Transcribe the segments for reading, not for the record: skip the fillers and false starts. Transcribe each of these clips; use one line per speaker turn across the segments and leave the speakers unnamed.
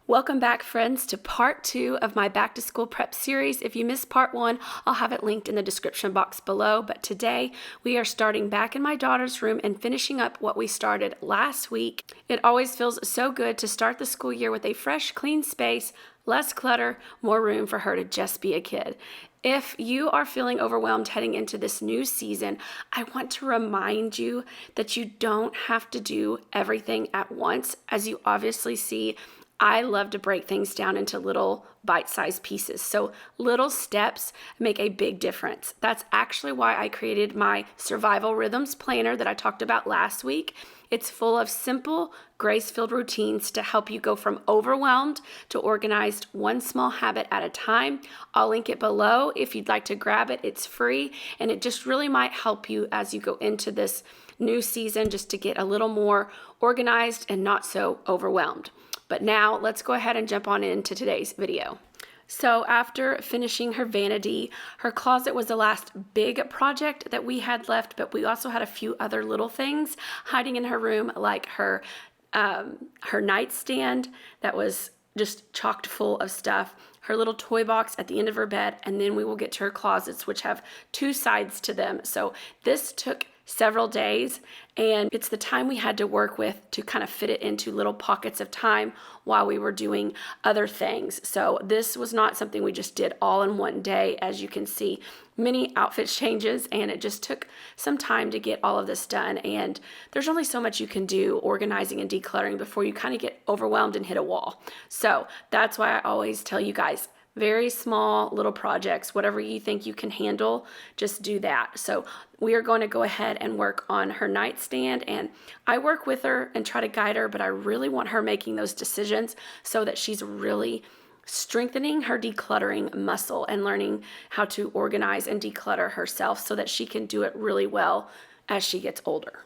Welcome back, friends, to part 2 of my back to school prep series. If you missed part 1, I'll have it linked in the description box below. But today we are starting back in my daughter's room and finishing up what we started last week. It always feels so good to start the school year with a fresh, clean space, less clutter, more room for her to just be a kid. If you are feeling overwhelmed heading into this new season, I want to remind you that you don't have to do everything at once. As you obviously see, I love to break things down into little bite-sized pieces. So little steps make a big difference. That's actually why I created my Survival Rhythms planner that I talked about last week. It's full of simple, grace-filled routines to help you go from overwhelmed to organized, one small habit at a time. I'll link it below if you'd like to grab it. It's free, and it just really might help you as you go into this new season just to get a little more organized and not so overwhelmed. But now let's go ahead and jump on into today's video. So after finishing her vanity, her closet was the last big project that we had left, but we also had a few other little things hiding in her room, like her nightstand that was just chocked full of stuff, her little toy box at the end of her bed, and then we will get to her closets, which have two sides to them. So this took several days, and it's the time we had to work with to kind of fit it into little pockets of time while we were doing other things. So this was not something we just did all in one day. As you can see, many outfit changes, and it just took some time to get all of this done. And there's only so much you can do organizing and decluttering before you kind of get overwhelmed and hit a wall. So that's why I always tell you guys, very small little projects, whatever you think you can handle, just do that. So we are going to go ahead and work on her nightstand, and I work with her and try to guide her, but I really want her making those decisions so that she's really strengthening her decluttering muscle and learning how to organize and declutter herself so that she can do it really well as she gets older.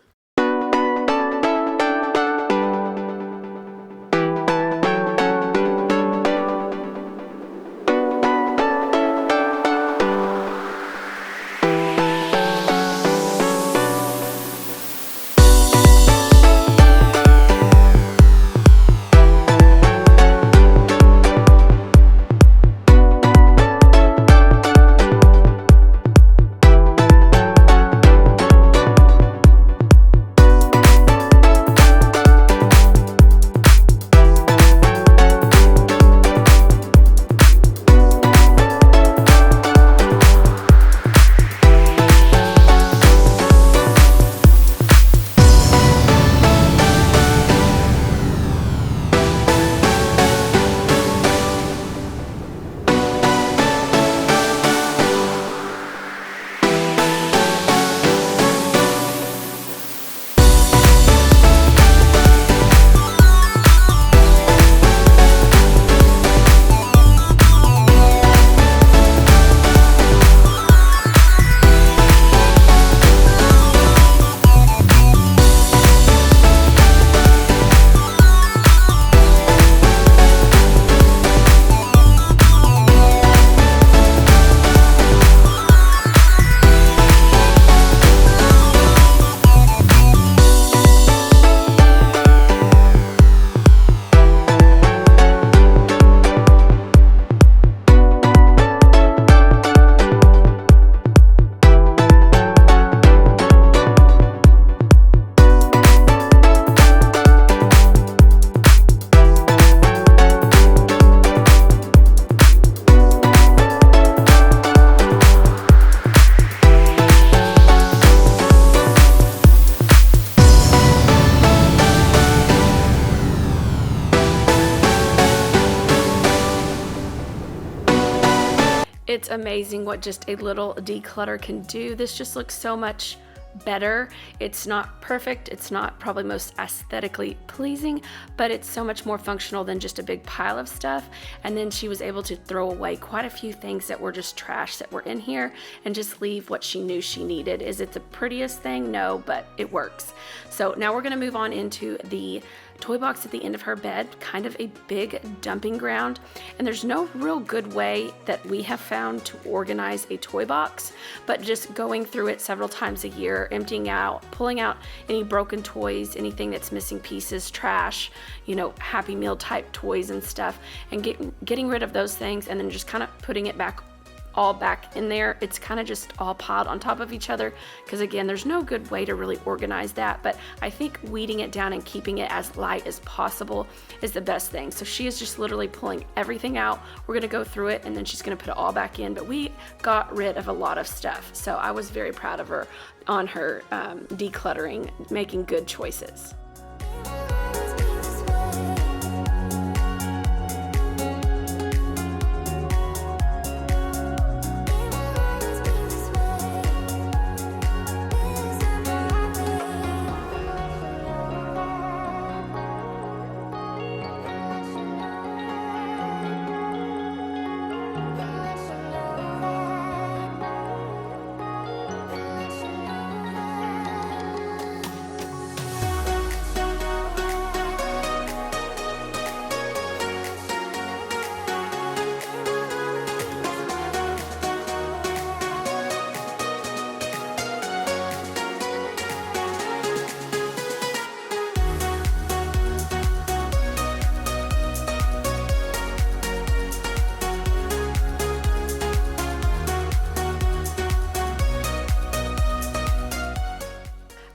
It's amazing what just a little declutter can do. This just looks so much better. It's not perfect. It's not probably most aesthetically pleasing, but it's so much more functional than just a big pile of stuff. And then she was able to throw away quite a few things that were just trash that were in here and just leave what she knew she needed. Is it the prettiest thing? No, but it works. So now we're going to move on into the toy box at the end of her bed, kind of a big dumping ground, and there's no real good way that we have found to organize a toy box, but just going through it several times a year, emptying out, pulling out any broken toys, anything that's missing pieces, trash, you know, Happy Meal type toys and stuff, and getting rid of those things, and then just kind of putting it all back in there. It's kind of just all piled on top of each other, because again, there's no good way to really organize that, but I think weeding it down and keeping it as light as possible is the best thing. So she is just literally pulling everything out. We're gonna go through it and then she's gonna put it all back in, but we got rid of a lot of stuff. So I was very proud of her on her decluttering, making good choices.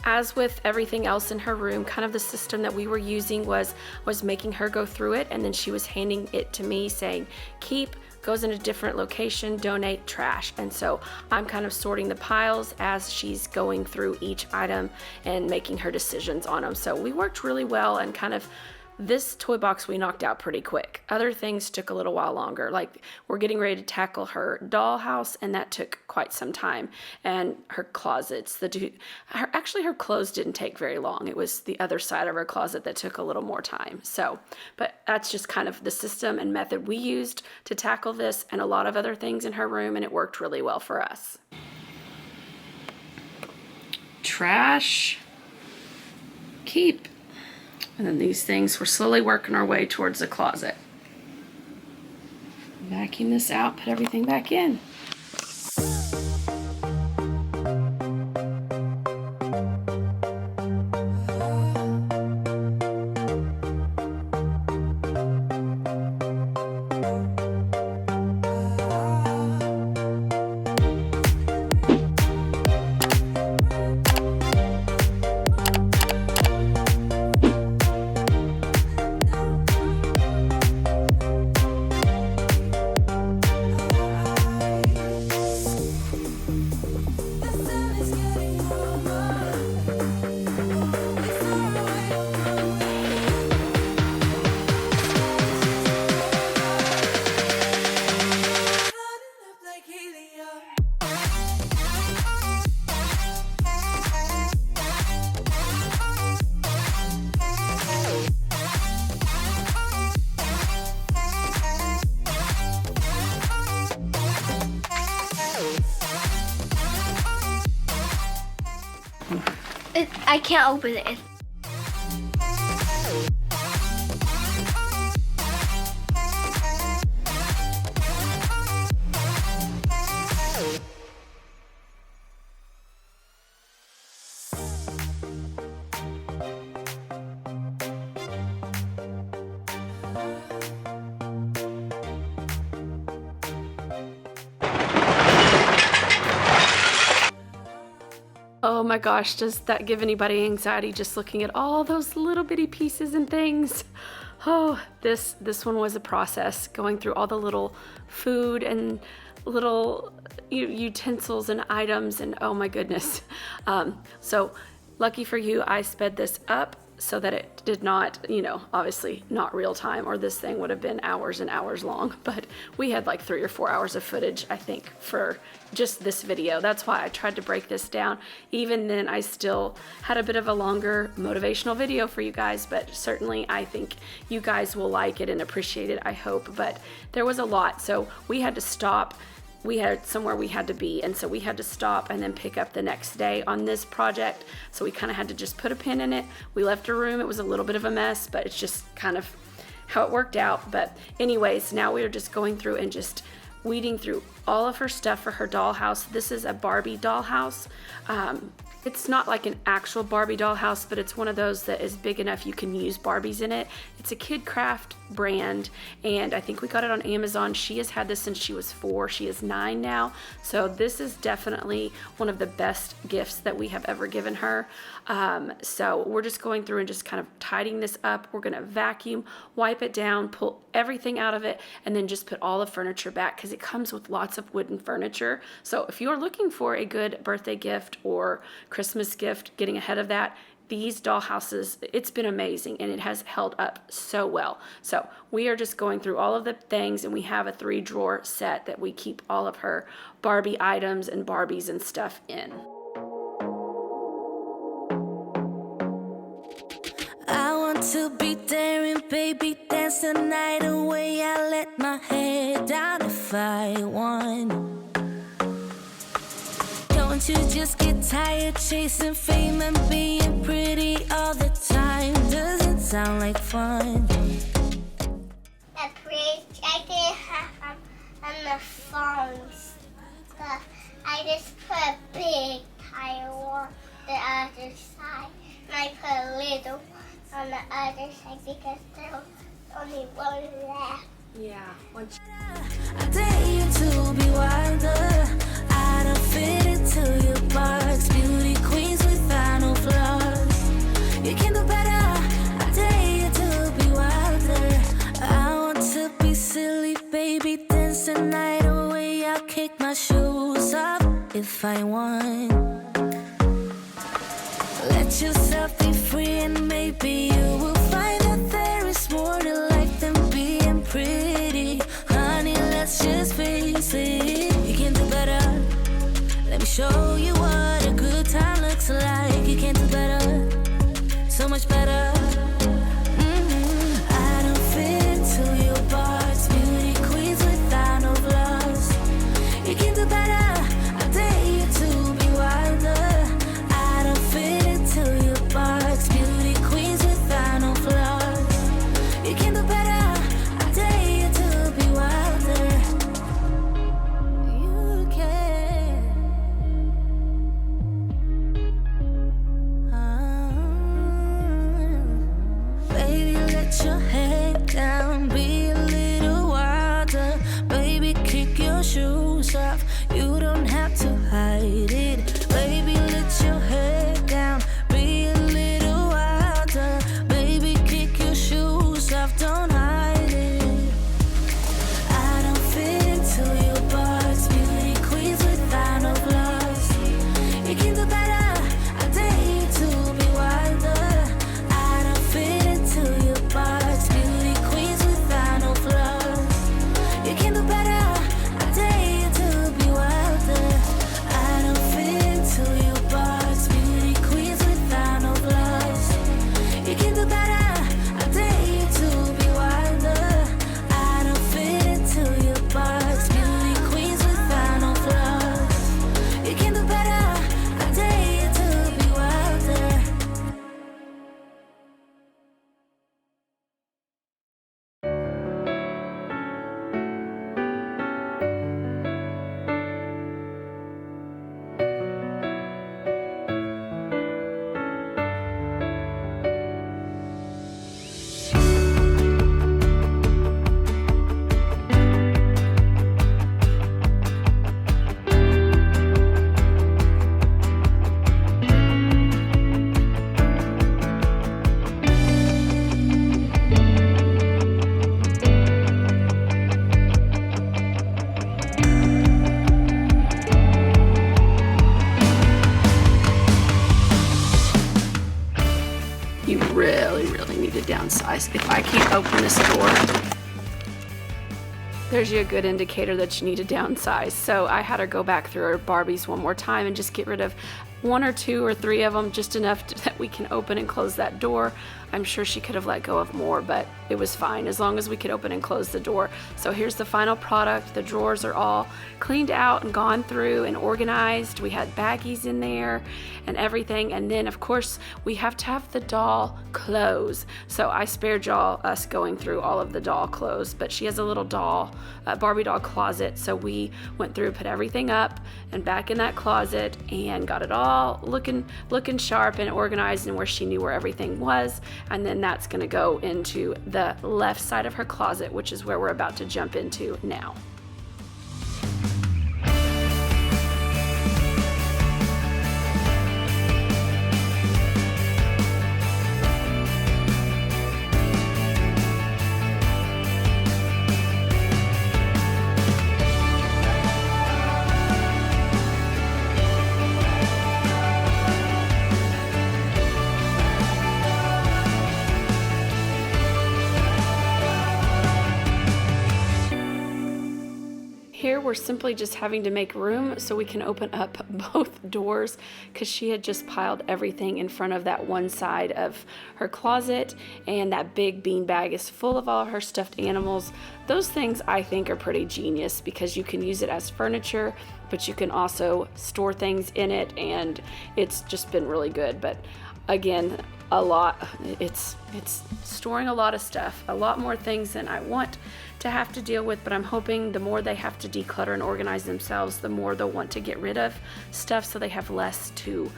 As with everything else in her room, kind of the system that we were using was making her go through it, and then she was handing it to me saying, keep, goes in a different location, donate, trash. And so I'm kind of sorting the piles as she's going through each item and making her decisions on them. So we worked really well, and kind of this toy box we knocked out pretty quick. Other things took a little while longer. Like we're getting ready to tackle her dollhouse, and that took quite some time. And her closets, actually her clothes didn't take very long. It was the other side of her closet that took a little more time. So, but that's just kind of the system and method we used to tackle this and a lot of other things in her room, and it worked really well for us. Trash, keep. And then these things, we're slowly working our way towards the closet. Vacuum this out, put everything back in.
I can't open it.
Oh my gosh, does that give anybody anxiety just looking at all those little bitty pieces and things? Oh, this one was a process, going through all the little food and little utensils and items, and oh my goodness. So lucky for you, I sped this up so that it did not, obviously not real time, or this thing would have been hours and hours long, but we had like 3 or 4 hours of footage, I think, for just this video. That's why I tried to break this down. Even then, I still had a bit of a longer motivational video for you guys, but certainly I think you guys will like it and appreciate it, I hope. But there was a lot, so we had to stop we had somewhere we had to be, and so we had to stop and then pick up the next day on this project. So we kind of had to just put a pin in it. We left her room. It was a little bit of a mess, but it's just kind of how it worked out. But anyways, now we are just going through and just weeding through all of her stuff for her dollhouse. This is a Barbie dollhouse. It's not like an actual Barbie dollhouse, but it's one of those that is big enough you can use Barbies in it. It's a Kid Craft brand, and I think we got it on Amazon. She has had this since she was 4. She is 9 now, so this is definitely one of the best gifts that we have ever given her. So we're just going through and just kind of tidying this up. We're gonna vacuum, wipe it down, pull everything out of it, and then just put all the furniture back, because it comes with lots of wooden furniture. So if you're looking for a good birthday gift or Christmas gift, getting ahead of that, these dollhouses, it's been amazing, and it has held up so well. So we are just going through all of the things, and we have a 3-drawer set that we keep all of her Barbie items and Barbies and stuff in.
I want to be daring, baby, dance the night away. I let my head down if I want. Don't you just get tired chasing fame and being pretty all the time? Doesn't sound like fun.
I can have on the phone stuff. I just put a big tire on the other side, and I put a little on the other side because there's only one left.
Yeah.
I dare you to be wilder. I don't fit into your box. Beauty queens without no flaws. You can do better. I dare you to be wilder. I want to be silly, baby. Dance the night away. I'll kick my shoes off if I want. Let yourself be free, and maybe you will find that there is more to life than being pretty. Honey, let's just face it. You can do better. Let me show you what a good time looks like. You can do better, so much better. I don't fit into your box. Beauty queens without no flaws. You can do better. I dare you to be wilder. I don't fit into your box. Beauty queens without no flaws. You can do better. I dare you to be wilder. You can. Baby, let your head down. Be a little wilder. Baby, kick your shoes off. You don't have to hide it. Baby, let your head down. Be a little wilder. Baby, kick your shoes off. Don't hide it. I don't fit into your box. Beauty queens without no flaws. You can do better. I dare you to be wilder. I don't fit into your box. Beauty queens without no flaws. You can do better. I dare you to be wilder. I don't fit into your box. Beauty queens without no flaws. You can do better. I dare you to be wilder. I don't fit into your box. Beauty queens without no flaws. You can do better. I dare you to be wilder.
You really need to downsize. If I can't open this door, there's you a good indicator that you need to downsize. So I had her go back through her Barbies one more time and just get rid of 1 or 2 or 3 of them, just enough that we can open and close that door. I'm sure she could have let go of more, but it was fine as long as we could open and close the door. So here's the final product. The drawers are all cleaned out and gone through and organized. We had baggies in there and everything. And then of course we have to have the doll clothes. So I spared y'all us going through all of the doll clothes, but she has a little doll, Barbie doll closet. So we went through, put everything up and back in that closet and got it all looking sharp and organized and where she knew where everything was. And then that's going to go into the left side of her closet, which is where we're about to jump into now. Here we're simply just having to make room so we can open up both doors because she had just piled everything in front of that one side of her closet, and that big bean bag is full of all her stuffed animals. Those things I think are pretty genius because you can use it as furniture, but you can also store things in it, and it's just been really good. But again, it's storing a lot of stuff, a lot more things than I want to have to deal with, but I'm hoping the more they have to declutter and organize themselves, the more they'll want to get rid of stuff so they have less to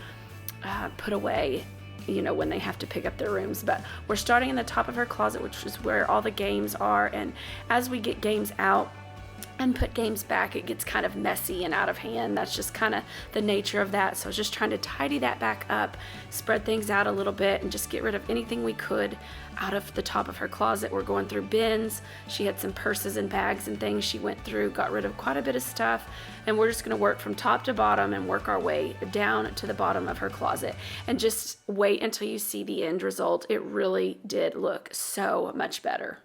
put away, when they have to pick up their rooms. But we're starting in the top of her closet, which is where all the games are, and as we get games out and put games back, it gets kind of messy and out of hand. That's just kind of the nature of that. So I was just trying to tidy that back up, spread things out a little bit, and just get rid of anything we could out of the top of her closet. We're going through bins. She had some purses and bags and things she went through, got rid of quite a bit of stuff, and we're just going to work from top to bottom and work our way down to the bottom of her closet, and just wait until you see the end result. It really did look so much better.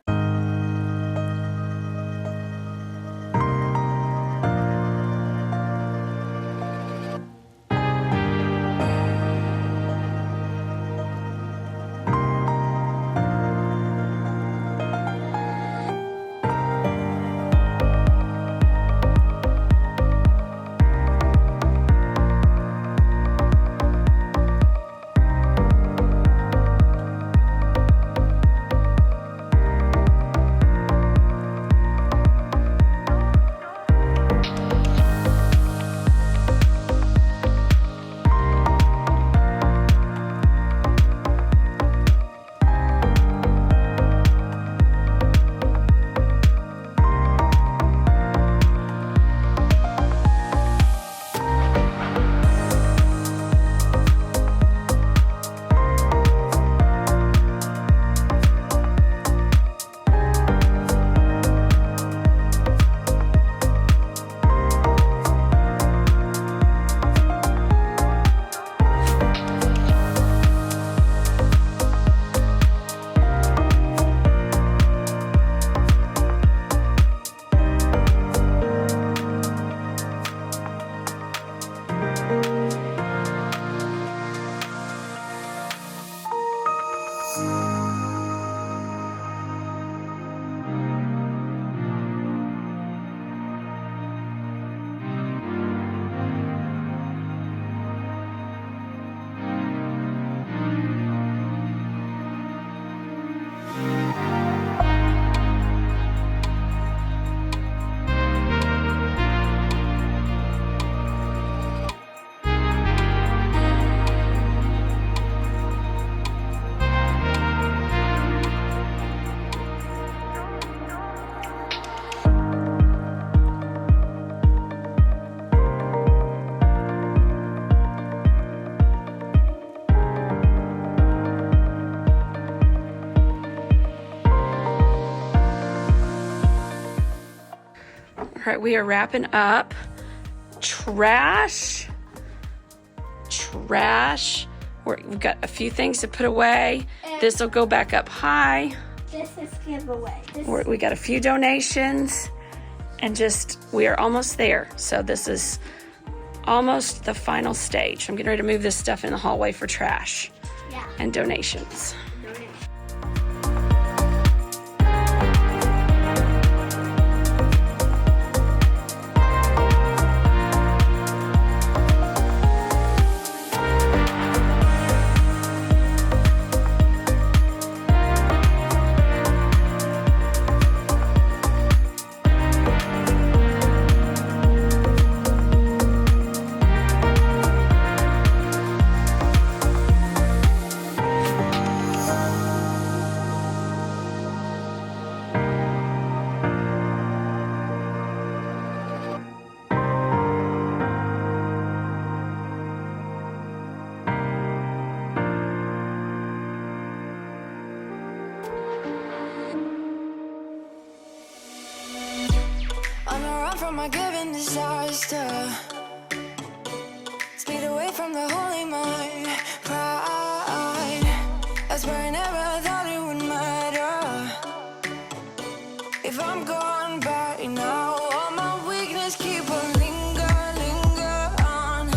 All right, we are wrapping up. Trash. We've got a few things to put away. This will go back up high.
This is giveaway.
We got a few donations, and we are almost there. So this is almost the final stage. I'm getting ready to move this stuff in the hallway for trash and donations.
from my given disaster. Speed away from the holy mind. Pride, that's where I never thought it would matter. If I'm gone by now, all my weakness keep on linger on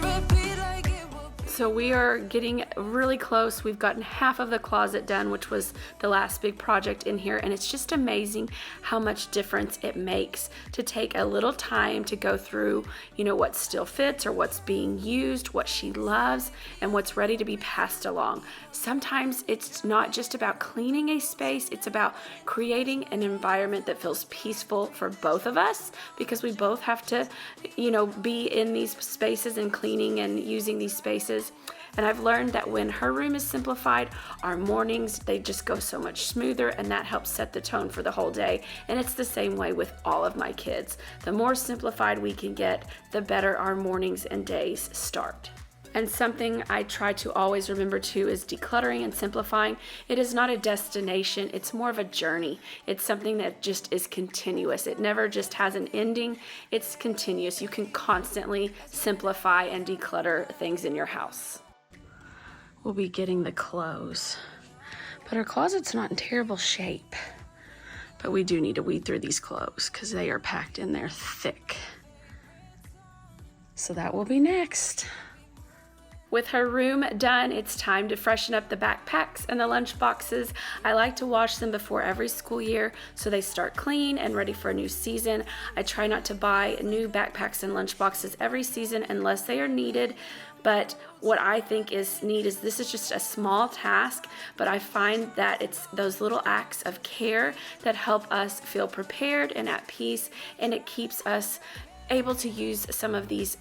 repeat like it will be.
So we are getting really close. We've gotten half of the closet done, which was the last big project in here, and it's just amazing how much difference it makes to take a little time to go through, you know, what still fits or what's being used, what she loves, and what's ready to be passed along. Sometimes it's not just about cleaning a space, it's about creating an environment that feels peaceful for both of us, because we both have to, you know, be in these spaces and cleaning and using these spaces. And I've learned that when her room is simplified, our mornings, they just go so much smoother, and that helps set the tone for the whole day. And it's the same way with all of my kids. The more simplified we can get, the better our mornings and days start. And something I try to always remember too is decluttering and simplifying. It is not a destination, it's more of a journey. It's something that just is continuous. It never just has an ending, it's continuous. You can constantly simplify and declutter things in your house. We'll be getting the clothes, but our closet's not in terrible shape. But we do need to weed through these clothes because they are packed in there thick. So that will be next. With her room done, it's time to freshen up the backpacks and the lunch boxes. I like to wash them before every school year so they start clean and ready for a new season. I try not to buy new backpacks and lunch boxes every season unless they are needed. But what I think is neat is this is just a small task, but I find that it's those little acts of care that help us feel prepared and at peace, and it keeps us able to use some of these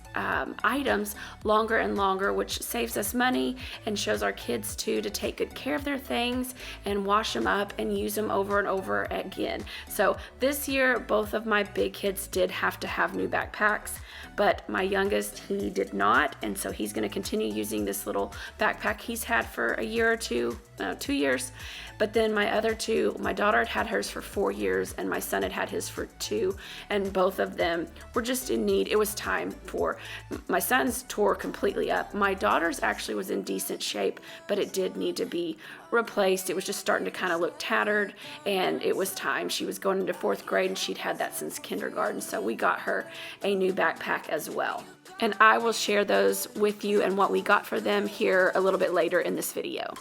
items longer and longer, which saves us money and shows our kids too to take good care of their things and wash them up and use them over and over again. So this year, both of my big kids did have to have new backpacks, but my youngest, he did not, and so he's going to continue using this little backpack he's had for a year or two, 2 years. But then my other two, my daughter had hers for 4 years and my son had his for 2, and both of them were just in need. It was time for, my son's tore completely up. My daughter's actually was in decent shape, but it did need to be replaced. It was just starting to kind of look tattered, and it was time. She was going into 4th grade and she'd had that since kindergarten, so we got her a new backpack as well. And I will share those with you and what we got for them here a little bit later in this video.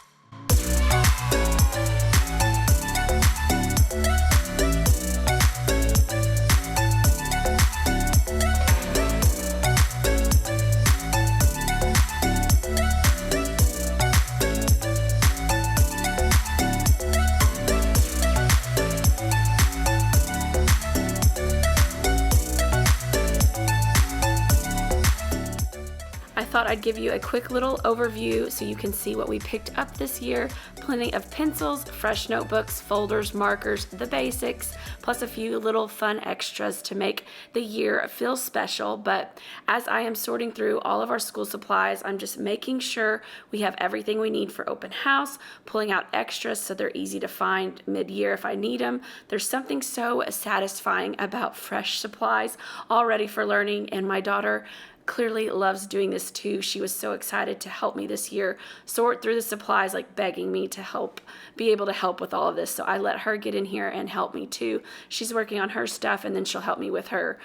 I'd give you a quick little overview so you can see what we picked up this year. Plenty of pencils, fresh notebooks, folders, markers, the basics, plus a few little fun extras to make the year feel special. But as I am sorting through all of our school supplies, I'm just making sure we have everything we need for open house, pulling out extras so they're easy to find mid-year if I need them. There's something so satisfying about fresh supplies all ready for learning, and my daughter clearly loves doing this too. She was so excited to help me this year sort through the supplies, like begging me to help, be able to help with all of this. So I let her get in here and help me too. She's working on her stuff, and then she'll help me with her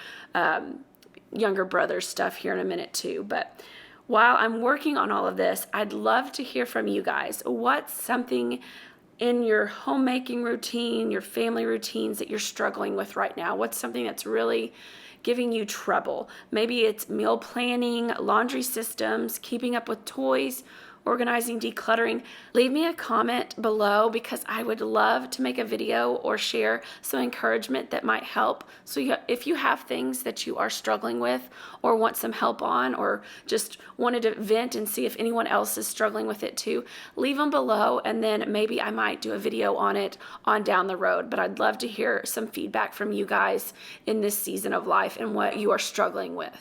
younger brother's stuff here in a minute too. But while I'm working on all of this, I'd love to hear from you guys. What's something in your homemaking routine, your family routines that you're struggling with right now? What's something that's really giving you trouble? Maybe it's meal planning, laundry systems, keeping up with toys, organizing, decluttering. Leave me a comment below because I would love to make a video or share some encouragement that might help. So if you have things that you are struggling with or want some help on, or just wanted to vent and see if anyone else is struggling with it too, leave them below, and then maybe I might do a video on it on down the road. But I'd love to hear some feedback from you guys in this season of life and what you are struggling with.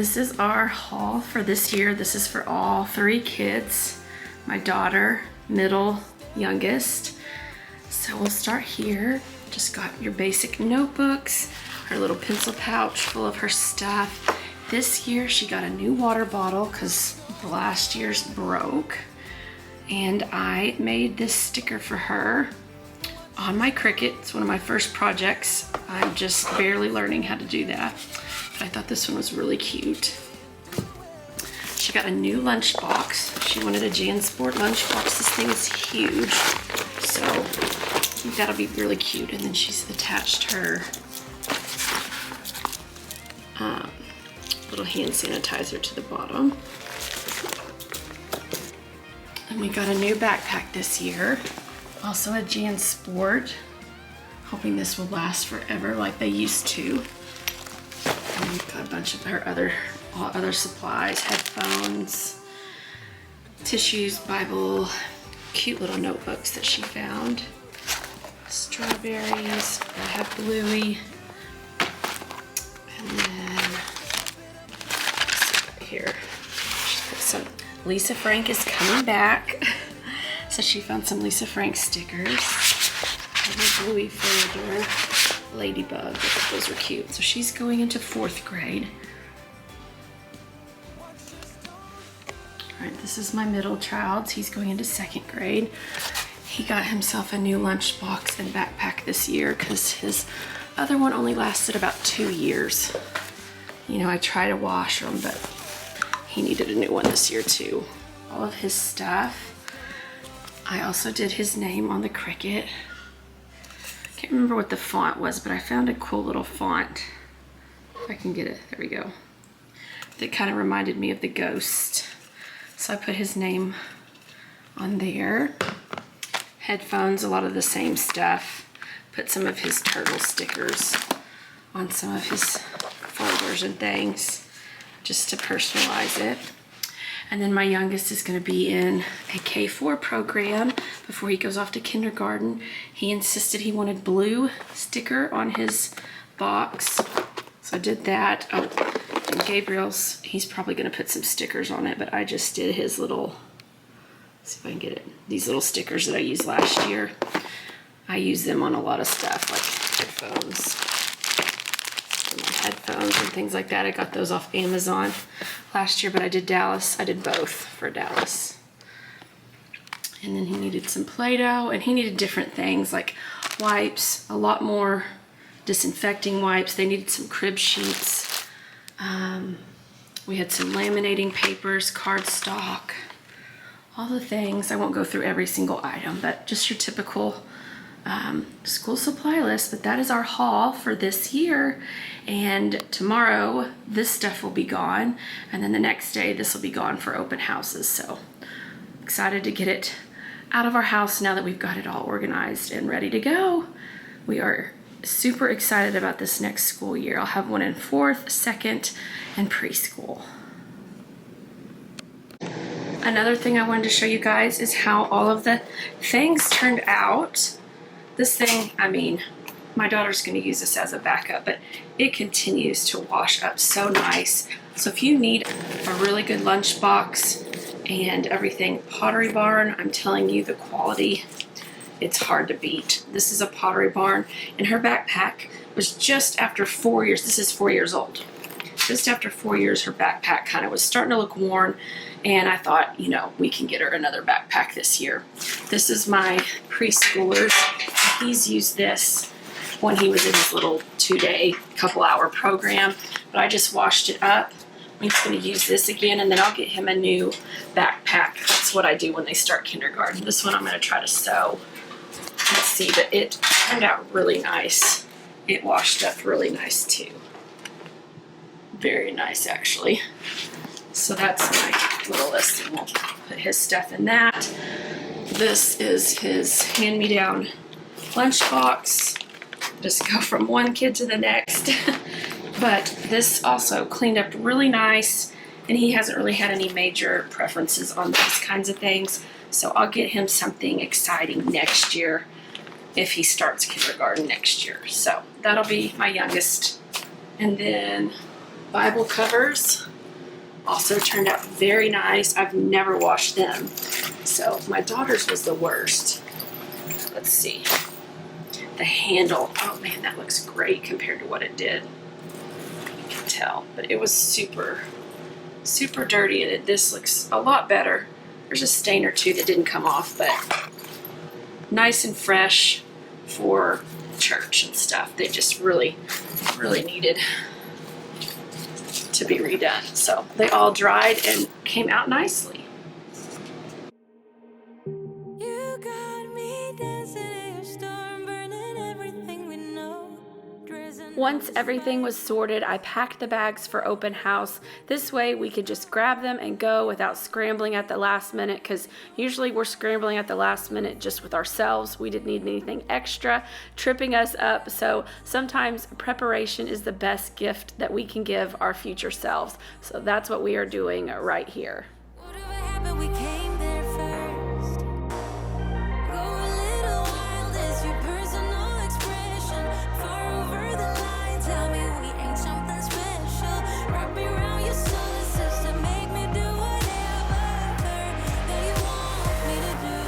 this is our haul for this year. This is for all 3 kids, my daughter, middle, youngest. So we'll start here. Just got your basic notebooks, her little pencil pouch full of her stuff. This year she got a new water bottle because the last year's broke. And I made this sticker for her on my Cricut. It's one of my first projects. I'm just barely learning how to do that. But I thought this one was really cute. She got a new lunchbox. She wanted a JanSport lunchbox. This thing is huge. So I think that'll be really cute. And then she's attached her little hand sanitizer to the bottom. And we got a new backpack this year. Also a JanSport. Hoping this will last forever like they used to. And we've got a bunch of her other supplies, headphones, tissues, Bible, cute little notebooks that she found. Strawberries, I have Bluey. And then, here, she's put some, Lisa Frank is coming back. So she found some Lisa Frank stickers. And a Bluey folder, Ladybug, I thought those were cute. So she's going into 4th grade. All right, this is my middle child. He's going into 2nd grade. He got himself a new lunchbox and backpack this year because his other one only lasted about 2 years. You know, I try to wash them, but he needed a new one this year too. All of his stuff. I also did his name on the Cricut. Can't remember what the font was, but I found a cool little font. If I can get it, there we go. That kind of reminded me of the ghost. So I put his name on there. Headphones, a lot of the same stuff. Put some of his turtle stickers on some of his folders and things, just to personalize it. And then my youngest is going to be in a K4 program before he goes off to kindergarten. He insisted he wanted blue sticker on his box. So I did that. Oh, and Gabriel's, he's probably going to put some stickers on it, but I just did his little, let's see if I can get it. These little stickers that I used last year. I use them on a lot of stuff like headphones. Headphones and things like that. I got those off Amazon last year, but I did Dallas. I did both for Dallas. And then he needed some Play-Doh, and he needed different things like wipes, a lot more disinfecting wipes. They needed some crib sheets. We had some laminating papers, cardstock, all the things. I won't go through every single item, but just your typical school supply list. But that is our haul for this year, and tomorrow this stuff will be gone, and then the next day this will be gone for open houses. So excited to get it out of our house now that we've got it all organized and ready to go. We are super excited about this next school year. I'll have one in 4th, 2nd, and preschool. Another thing I wanted to show you guys is how all of the things turned out. This thing, I mean, my daughter's going to use this as a backup, but it continues to wash up so nice. So if you need a really good lunchbox and everything, Pottery Barn, I'm telling you, the quality, it's hard to beat. This is a Pottery Barn, and her backpack was just after 4 years. This is 4 years old. Just after 4 years, her backpack kind of was starting to look worn, and I thought, you know, we can get her another backpack this year. This is my preschooler's. He's used this when he was in his little 2-day, couple-hour program, but I just washed it up. He's going to use this again, and then I'll get him a new backpack. That's what I do when they start kindergarten. This one I'm going to try to sew. Let's see, but it turned out really nice. It washed up really nice too. Very nice, actually. So that's my little list, and we'll put his stuff in that. This is his hand-me-down lunchbox. Just go from one kid to the next. But this also cleaned up really nice, and he hasn't really had any major preferences on these kinds of things. So I'll get him something exciting next year if he starts kindergarten next year. So that'll be my youngest. And then Bible covers also turned out very nice. I've never washed them. So my daughter's was the worst. Let's see. The handle, oh man, that looks great compared to what it did. You can tell, but it was super dirty, and this looks a lot better. There's a stain or two that didn't come off, but nice and fresh for church and stuff. They just really needed to be redone. So they all dried and came out nicely.
You got me dancing in your storm, burning everything we know.
Once everything was sorted, I packed the bags for open house. This way we could just grab them and go without scrambling at the last minute, because usually we're scrambling at the last minute just with ourselves. We didn't need anything extra tripping us up. So sometimes preparation is the best gift that we can give our future selves. So that's what we are doing right here.
Whatever happened, we came there first. Go a little wild is your personal expression. Far over the line, tell me we ain't something special. Wrap me around your solar system, make me do whatever that you want me to do.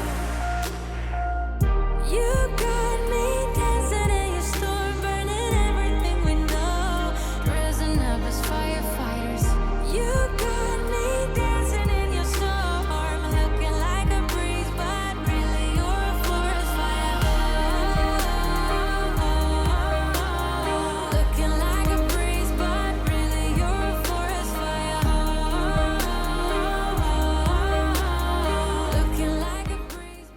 You got me dancing in your storm, burning everything we know. Dressing up as firefighters. You got me dancing in your storm, looking like a breeze, but really you're a forest fire. Looking like a breeze, but really you're a forest fire. Looking like a breeze,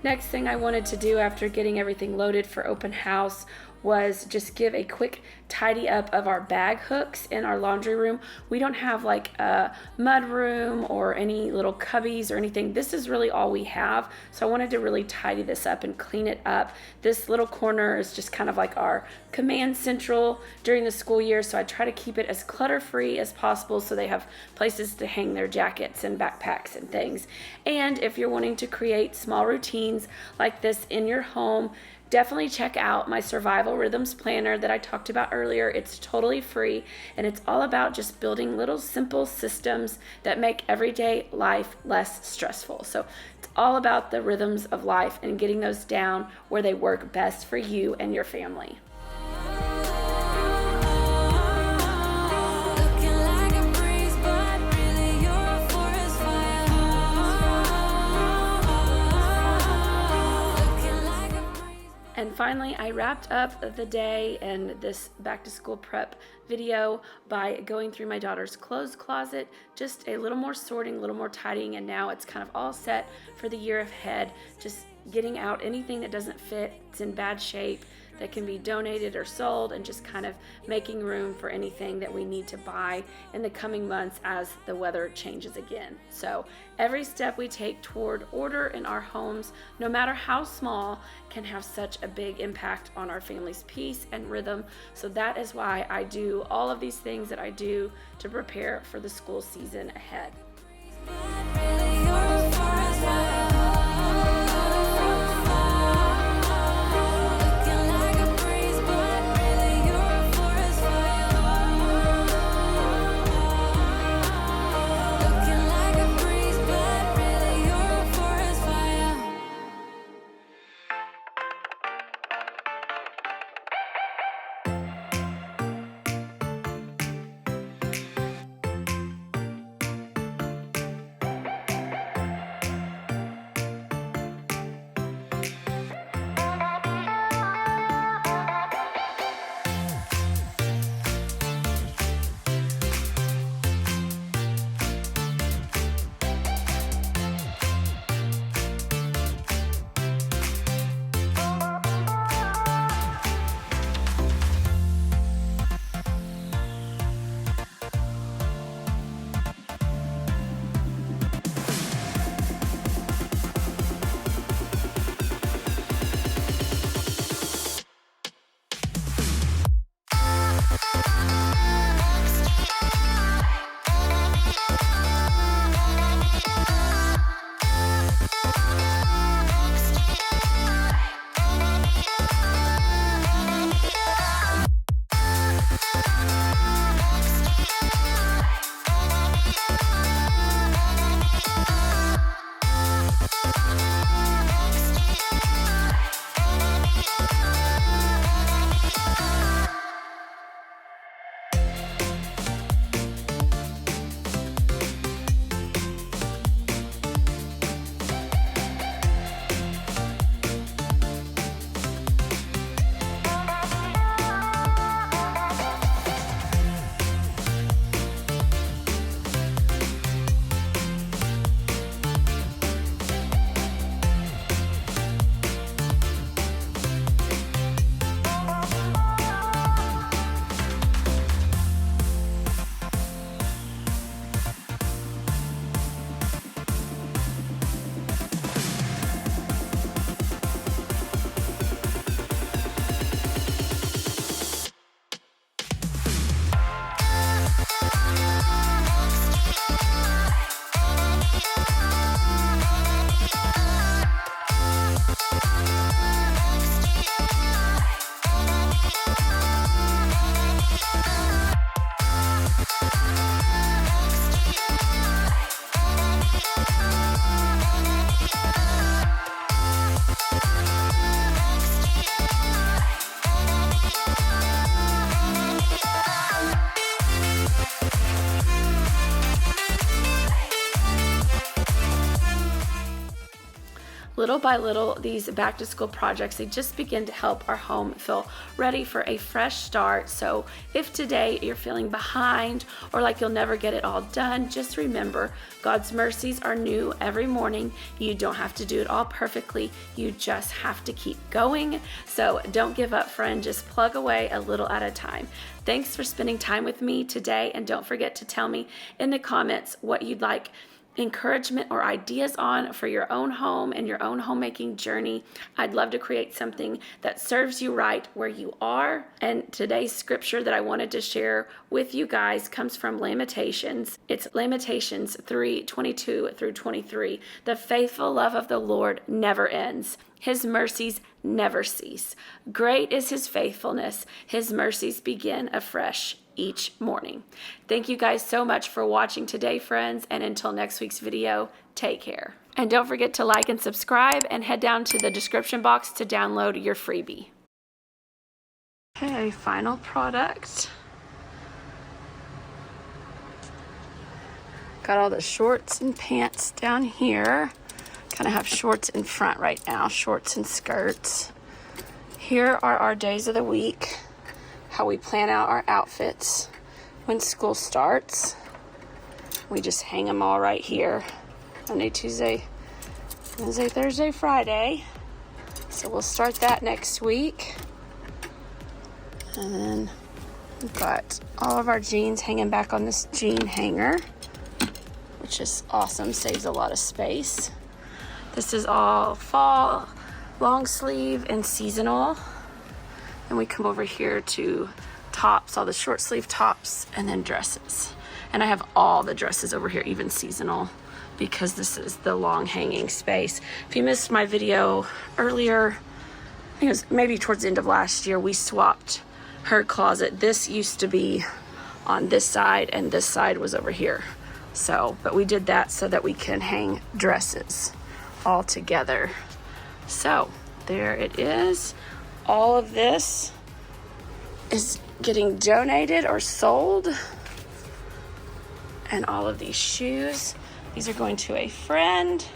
Next thing I wanted to do after getting everything loaded for open house was just give a quick tidy up of our bag hooks in our laundry room. We don't have like a mud room or any little cubbies or anything. This is really all we have. So I wanted to really tidy this up and clean it up. This little corner is just kind of like our command central during the school year. So I try to keep it as clutter-free as possible so they have places to hang their jackets and backpacks and things. And if you're wanting to create small routines like this in your home, definitely check out my Survival Rhythms Planner that I talked about earlier. It's totally free, and it's all about just building little simple systems that make everyday life less stressful. So it's all about the rhythms of life and getting those down where they work best for you and your family.
looking like a breeze, but really you're a forest fire. Looking like a breeze.
And finally, I wrapped up the day and this back to school prep video by going through my daughter's clothes closet, just a little more sorting, a little more tidying, and now it's kind of all set for the year ahead. Just getting out anything that doesn't fit, it's in bad shape, that can be donated or sold, and just kind of making room for anything that we need to buy in the coming months as the weather changes again. So every step we take toward order in our homes, no matter how small, can have such a big impact on our family's peace and rhythm. So that is why I do all of these things that I do to prepare for the school season ahead.
But really you're a forest fire. Looking like a breeze, but really you're a forest fire. Looking like a breeze, but really you're a forest fire.
Little by little, these back to school projects, they just begin to help our home feel ready for a fresh start. So if today you're feeling behind or like you'll never get it all done, just remember God's mercies are new every morning. You don't have to do it all perfectly. You just have to keep going. So don't give up, friend. Just plug away a little at a time. Thanks for spending time with me today, and don't forget to tell me in the comments what you'd like encouragement or ideas on for your own home and your own homemaking journey. I'd love to create something that serves you right where you are. And today's scripture that I wanted to share with you guys comes from Lamentations. It's Lamentations 3:22 through 23. The faithful love of the Lord never ends. His mercies never cease. Great is his faithfulness. His mercies begin afresh each morning. Thank you guys so much for watching today, friends, and until next week's video, take care. And don't forget to like and subscribe, and head down to the description box to download your freebie. Okay, final product. Got all the shorts and pants down here. Kind of have shorts in front right now, shorts and skirts. Here are our days of the week, how we plan out our outfits when school starts. We just hang them all right here. Monday, Tuesday, Wednesday, Thursday, Friday. So we'll start that next week. And then we've got all of our jeans hanging back on this jean hanger, which is awesome, saves a lot of space. This is all fall, long sleeve, and seasonal. And we come over here to tops, all the short sleeve tops, and then dresses. And I have all the dresses over here, even seasonal, because this is the long hanging space. If you missed my video earlier, I think it was maybe towards the end of last year, we swapped her closet. This used to be on this side, and this side was over here. So, but we did that so that we can hang dresses all together. So there it is. All of this is getting donated or sold. And all of these shoes, these are going to a friend.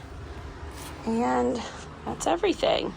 And that's everything.